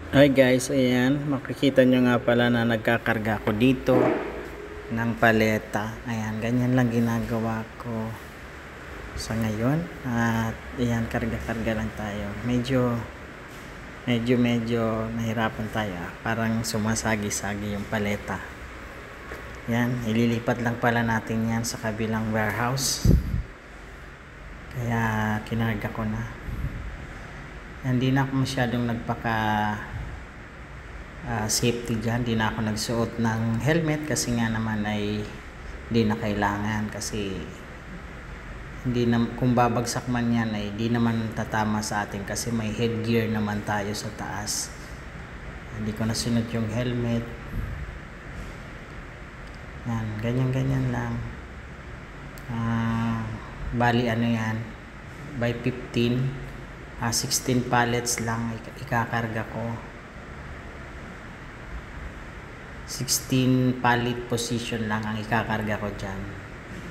Hi guys, ayan, makikita nyo nga pala na nagkakarga ko dito ng paleta. Ayan, ganyan lang ginagawa ko sa ngayon. At ayan, karga-karga lang tayo. Medyo nahirapan tayo. Parang sumasagi-sagi yung paleta. Ayan, ililipat lang pala natin yan sa kabilang warehouse. Kaya kinarga ko na. Hindi na ako masyadong safety dyan, di na ako nagsuot ng helmet kasi nga naman ay di na kailangan, kasi hindi na, kung babagsak man yan ay di naman tatama sa atin kasi may headgear naman tayo sa taas. Hindi ko nasunod yung helmet. Yan, ganyan lang. Bali ano yan, by 15, 16 pallets lang ikakarga ko. 16 pallet position lang ang ikakarga ko dyan.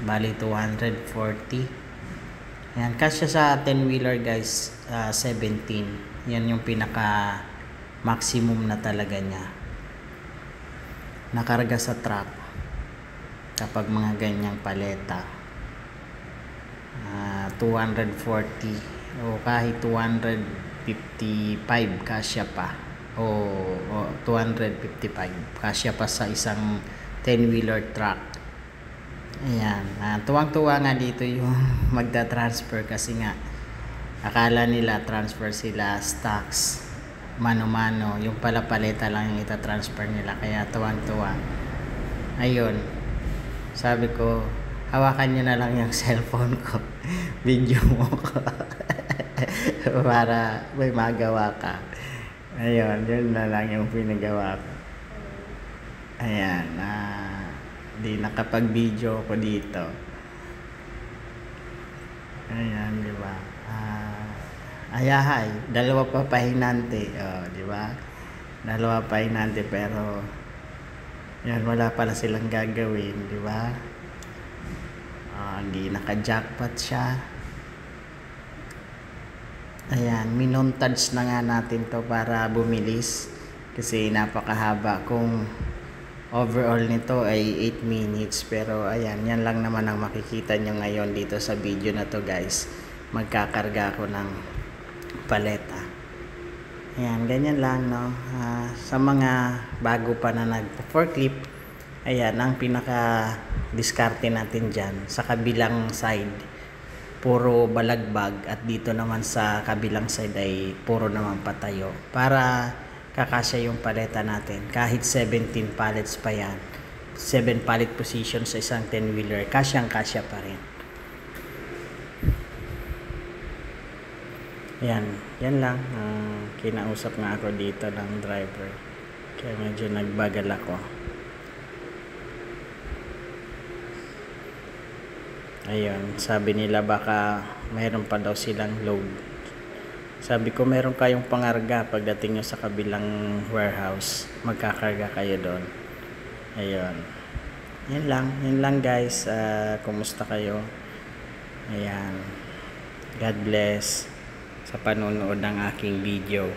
Bali 240. Ayan, kasya sa 10 wheeler guys, 17. Yan yung pinaka maximum na talaga niya nakarga sa truck kapag mga ganyang paleta. 240 o kahit 255 kasya pa, o 255 kasya pa sa isang 10 wheeler truck. Ayan, tuwang-tuwa nga dito yung magda-transfer kasi nga akala nila transfer sila stocks mano-mano, yung pala paleta lang yung ita-transfer nila, kaya tuwang-tuwa. Ayun, sabi ko hawakan nyo na lang yung cellphone ko video mo ko para may magawa ka. Ayun, yun na lang yung pinagawa ko. Ayan, di nakapag-video ko dito. Ayan, di ba? Ayahay, dalawa pa pahinante. Di ba? Dalawa pahinante pero yan, wala pala silang gagawin, di ba? Hindi naka-jackpot siya. Ayan, minontage na nga natin to para bumilis kasi napakahaba. Kung overall nito ay 8 minutes, pero ayan, yan lang naman ang makikita nyo ngayon dito sa video na to guys. Magkakarga ako ng paleta. Ayan, ganyan lang, no. Sa mga bago pa na nag-forklift, ayan, ang pinaka diskarte natin dyan sa kabilang side puro balagbag, at dito naman sa kabilang side ay puro naman patayo para kakasya yung paleta natin. Kahit 17 pallets pa yan, 7 pallet position sa isang 10 wheeler, kasyang kasya pa rin. Yan lang. Kinausap nga ako dito ng driver kaya medyo nagbagal ako. Ayun, sabi nila baka mayroon pa daw silang load. Sabi ko meron kayong pangarga pagdating nyo sa kabilang warehouse, magkakarga kayo doon. Ayun, yan lang guys. Kumusta kayo? Ayan, God bless sa panonood ng aking video.